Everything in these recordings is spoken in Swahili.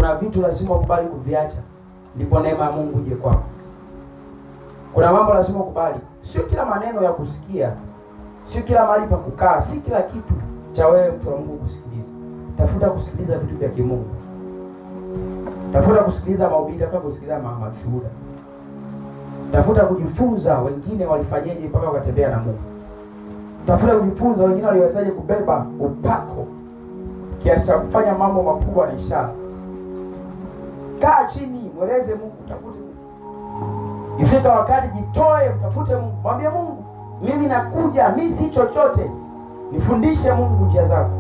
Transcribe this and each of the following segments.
kuna vitu lazima ukubali kuviacha, ndipo neema ya Mungu ije kwako. Kuna mambo lazima ukubali. Sio kila maneno ya kusikia, sio kila mahali pa kukaa, si kila kitu cha wewe mtu wa Mungu kusikiliza. Tafuta kusikiliza vitu vya kimungu. Tafuta kusikiliza mahubiri, tafuta kusikiliza mashuhuda. Tafuta kujifunza wengine walifanyaje mpaka wakatembea na Mungu. Tafuta kujifunza wengine waliwezaje kubeba upako kiasi cha kufanya mambo makubwa na ishara. Kaa chini, mweleze Mungu, tafute Mungu. Ifika wakati jitoe, mtafute Mungu. Mwambie Mungu, mimi nakuja, mimi si chochote. Nifundishe Mungu njia zako.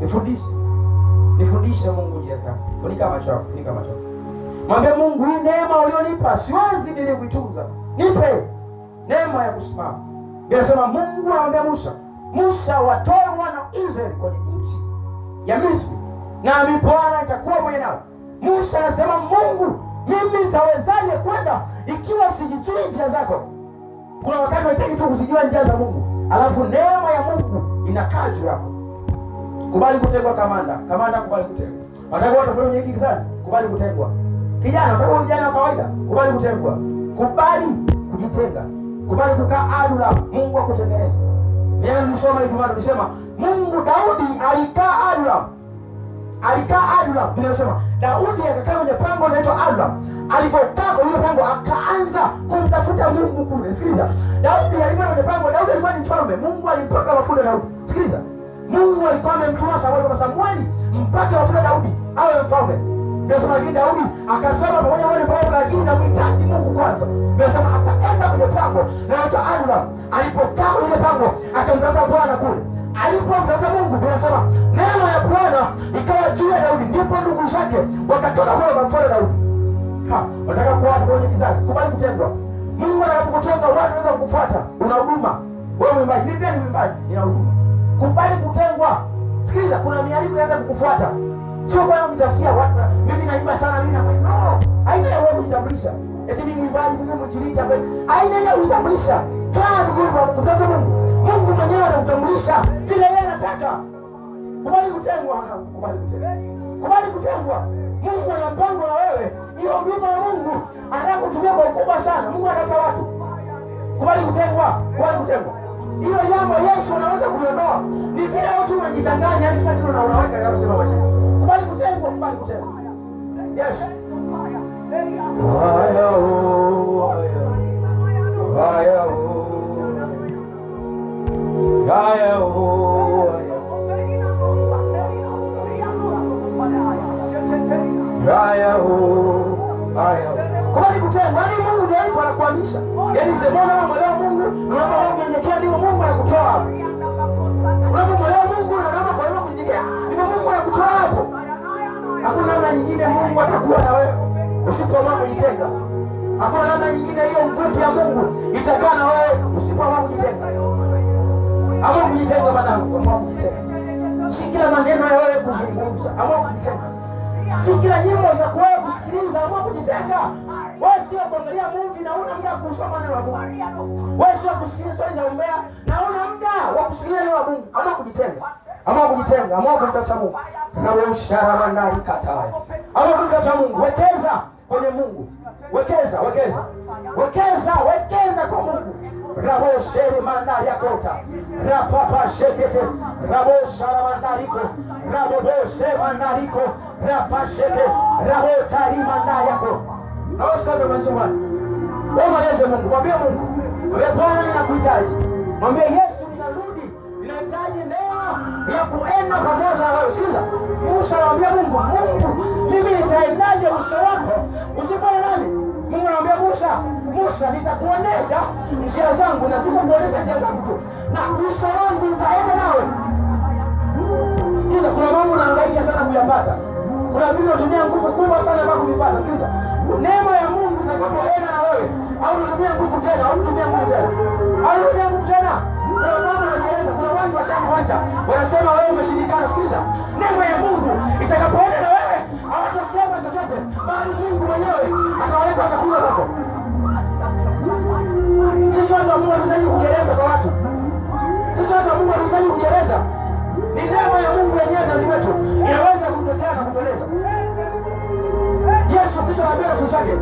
Nifundishe Mungu njia zako. Funika macho yako, funika macho yako. Mwambie Mungu, hii neema ulionipa siwezi mimi kuitunza. Nipe neema ya kusimama. Anasema Mungu anamwambia Musa, watoe wana Israeli kwenye nchi ya Misri, na mimi Bwana nitakuwa pamoja nao. Musa anasema, Mungu, mimi nitawezaje kwenda ikiwa sijui njia zako? Kuna wakati unahitaji tu kuzijua njia za Mungu, alafu neema ya Mungu inakaa juu yako. Kubali kutengwa kamanda, kubali kutengwa. Unataka utafanya kwenye hiki kizazi, kubali kutengwa. Kijana, unataka kijana wa kawaida, kubali kutengwa. Kubali kujitenga. Kubali kukaa adula, Mungu akutengeneze. Mimi nilisoma Ijumaa nilisema, Mungu Daudi alikaa adula. Nilisema Daudi akakaa kwenye pango linaloitwa Adula. Alipotoka kwenye pango akaanza kumtafuta Mungu kule. Sikiliza. Daudi alikuwa kwenye pango, Daudi alikuwa ni mfalme. Mungu alimpaka mafuta Daudi. Sikiliza. Mungu alikuwa amemtuma Samueli mpaka mafuta Daudi awe mfalme. Ndio sababu Daudi akasema pamoja na wale pango, lakini namhitaji Mungu kwanza. Ndio sababu akaenda kwenye pango linaloitwa Adula. Alipokaa kwenye pango akamtafuta Bwana kule. Alipomtafuta Mungu, tunasema neema ya Bwana ikawa juu ya Daudi, ndipo ndugu zake wakatoka kule kumfuata Daudi. Unataka kuwa kwenye kizazi, kubali kutengwa. Mungu anapokutenga watu wanaweza kukufuata. Una huduma. Wewe mwimbaji, mimi pia ni mwimbaji, nina huduma. Kubali kutengwa. Sikiliza, kuna mialiko inaanza kukufuata. Sio kwa nini unitafutia watu, mimi naimba sana, mimi nafanya. No, haina ya wewe kujitambulisha. Eti mimi mwimbaji, mimi mwinjilisti hapa. Haina ya kujitambulisha. Kaa miguu kwa Mungu, tafuta Mungu. Mungu mwenyewe anakutambulisha vile yeye anataka. Kubali kutengwa, kubali kutengwa. Mungu ana mpango na wewe. Hiyo huduma ya Mungu anataka kutumia kwa ukubwa sana. Mungu anataka watu. Kubali kutengwa. Hiyo jambo Yesu anaweza kuliondoa. Ni vile watu wanajitanganya, yani kila kitu unaweka kama sema wacha. Kubali kutengwa. Yes. Kubali kutengwa. Yaani Mungu ndiye anakuamisha. Yaani semona wewe mwelewa Mungu, unaomba kunyenyekea ndio Mungu anakutoa hapo. Unapomwelewa Mungu na unaomba kwa hiyo kunyenyekea, ndio Mungu anakutoa hapo. Hakuna namna nyingine Mungu atakuwa na wewe usipoamua kujitenga. Hakuna namna nyingine hiyo nguvu ya Mungu itakaa na wewe usipoamua kujitenga. Amua kujitenga mwanangu, amua kujitenga. Si kila maneno ya wewe kuzungumza, amua kujitenga. Si kila nyimbo za wewe kusikiliza, amua kujitenga. Wewe sio kuangalia movie na una muda kusoma neno la Mungu. Wewe sio kusikiliza swali za umbea na una muda wa kusikiliza neno la Mungu. Amua kujitenga. Amua kumtafuta Mungu. Na wewe ushara mandari kataya. Amua kumtafuta Mungu. Wekeza kwenye Mungu. Wekeza kwa Mungu. Rabo sheri mandari yakota. Rapapa shekete. Rabo shara mandariko. Rabo boshe mandariko. Rapa sheke. Rabo tari mandari yako. Na usikaze masomo. Wewe mweleze Mungu, mwambie Mungu, wewe Bwana ninakuhitaji. Mwambie Yesu ninarudi, ninahitaji neema ya kuenda pamoja na wewe. Sikiliza. Musa anamwambia Mungu, mimi nitaendaje uso wako usipokuwa nami? Mungu anamwambia Musa, nitakuonesha njia zangu na sitakuonesha njia zangu tu. Na uso wangu utaenda nawe. Sikiliza, kuna mambo unahangaika sana kuyapata. Kuna vitu unatumia nguvu kubwa sana mpaka kuvipata. Sikiliza. Neema ya Mungu itakapoenda na wewe, au unatumia nguvu tena, au unatumia nguvu tena. Kuna mambo unajieleza, kuna watu washamwacha, wanasema wewe umeshindikana. Sikiliza. Neema ya Mungu itakapoenda na wewe, hawatasema chochote, bali Mungu mwenyewe atawaleta watakuja kwako. Sisi watu wa Mungu tunahitaji kujieleza kwa watu. Ni neema ya Mungu yenyewe ndani mwetu inaweza kututetea na kutueleza. Kristo anaambia wanafunzi wake,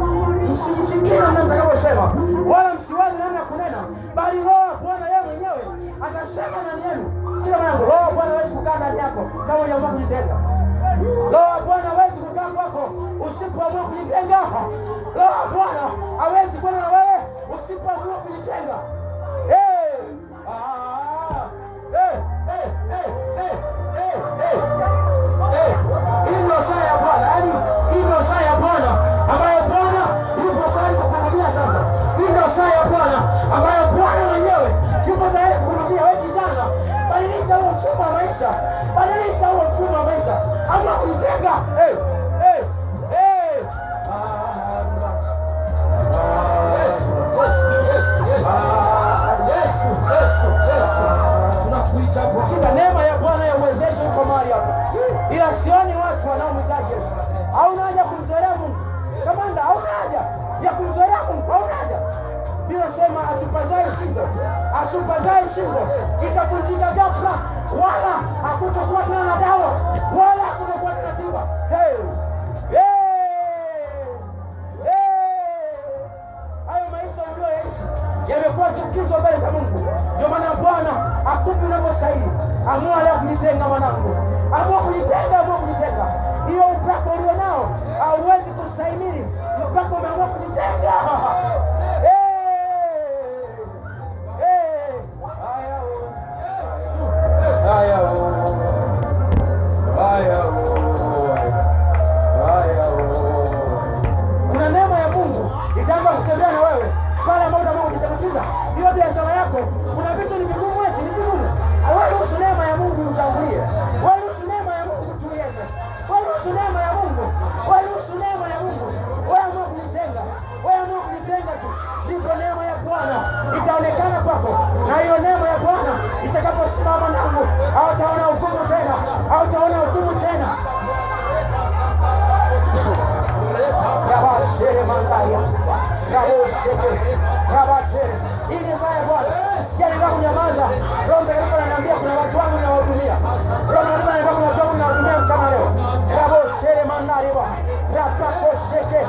msijifikiri namna mtakavyosema, wala msiwazi namna ya kunena, bali Roho wa Bwana yeye mwenyewe atasema ndani yenu. Sio mwanangu, Roho wa Bwana hawezi kukaa ndani yako kama hujaamua kujitenga. Roho wa Bwana hawezi kukaa kwako usipoamua kujitenga. Roho wa Bwana hawezi kwenda na wewe usipoamua kujitenga. Hii ndio saa ya Bwana, yaani hii ndio saa ya Bwana ambayo Bwana yupo tayari kukuhudumia sasa. Hii ndio saa ya Bwana ambayo Bwana mwenyewe yupo tayari kukuhudumia. Wewe kijana, badilisha huo mfumo wa maisha, badilisha huo mfumo wa maisha, ama kujitenga. Neema ya Bwana ya uwezesho uko mahali hapa, ila sioni watu wanaomhitaji Yesu. Hauna haja kumzoea Mungu kamanda, hauna haja ya kumzoea Mungu, hauna haja. Bila sema asupazae shingo itavunjika ghafla, wala hakutokuwa tena na dawa, wala hakutokuwa tena tiba. Hayo maisha uliyoishi yamekuwa chukizo mbele za Mungu. Ndio maana Bwana akupi unavyostahili. Amua leo kujitenga mwanangu, amua kujitenga, amua kujitenga. Hiyo upako ulio nao hauwezi kustahimili mpaka umeamua kujitenga. Kuna neema ya Mungu itaanza kutembea na wewe pale ambapo utaamua kujitenga. Hiyo biashara yako kuna vitu ni vigumu, ni vigumu. Wewe ruhusu neema ya Mungu utangulie. Wewe ruhusu neema ya Mungu tuliende. Wewe ruhusu neema ya Mungu. Wewe ruhusu neema ya Mungu. Wewe amua kujitenga. Wewe amua kujitenga tu. Ndipo neema ya Bwana itaonekana kwako. Na hiyo neema ya Bwana itakaposimama nangu, hautaona hukumu tena. Hautaona hukumu tena. Rabashere mandaya. Raboshere. Rabashere. Hii ni saa ya Bwana. Jana ndio kunyamaza. Roho Mtakatifu ananiambia kuna watu wangu ninawahudumia. Roho Mtakatifu ananiambia kuna watu wangu ninawahudumia mchana leo. Raboshere mandariba. Rapakosheke.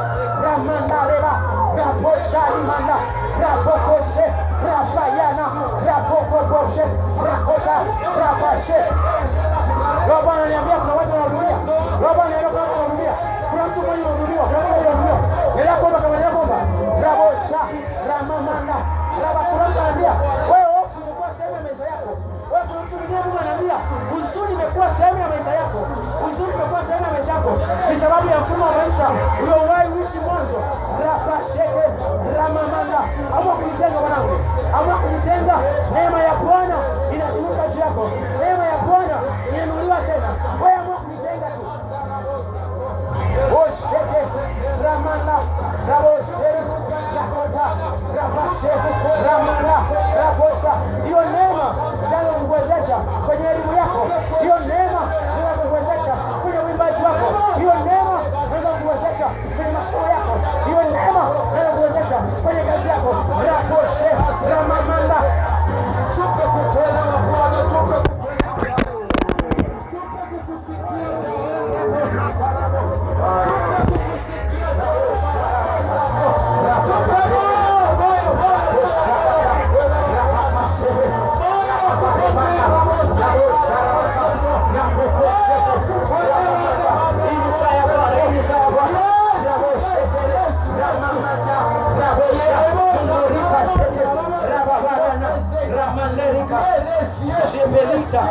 Ramandareba. Raboshari manda. Rabokoshe. Rabayana. Rabokoboshe. Rakota. Rabashe. Roho Bwana ananiambia kuna watu wanahudumia. Roho Bwana ananiambia kuna watu wanahudumia. Kuna mtu mmoja anahudumiwa. Kuna mtu mmoja anahudumiwa. Nenda kuomba kama nenda kuomba. Rabosha. Ramamanda. Kuna mtu anambia wewe hofu imekuwa sehemu ya maisha yako. Wewe kuna mtu mwingine Mungu anambia huzuni imekuwa sehemu ya maisha yako. Huzuni imekuwa sehemu ya maisha yako ni sababu ya mfumo wa maisha uliowahi uishi mwanzo. Rapasheke ramamanda. Amua kujitenga mwanangu, amua kujitenga. Neema ya Bwana inazunguka juu yako, neema ya Bwana inanuliwa tena. Wewe amua kujitenga tu. Osheke ramanda. Raboshe rakota. Rabashe ramanda. Rabosa. Hiyo neema ndio kukuwezesha kwenye elimu yako. Hiyo neema ndio kukuwezesha kwenye uimbaji wako. Hiyo neema ndio kukuwezesha kwenye masomo yako. Hiyo neema ndio kukuwezesha kwenye kazi yako. Raboshe ramanda. Tupe kutenda na Bwana, tupe Ramanlerika, Shebelika.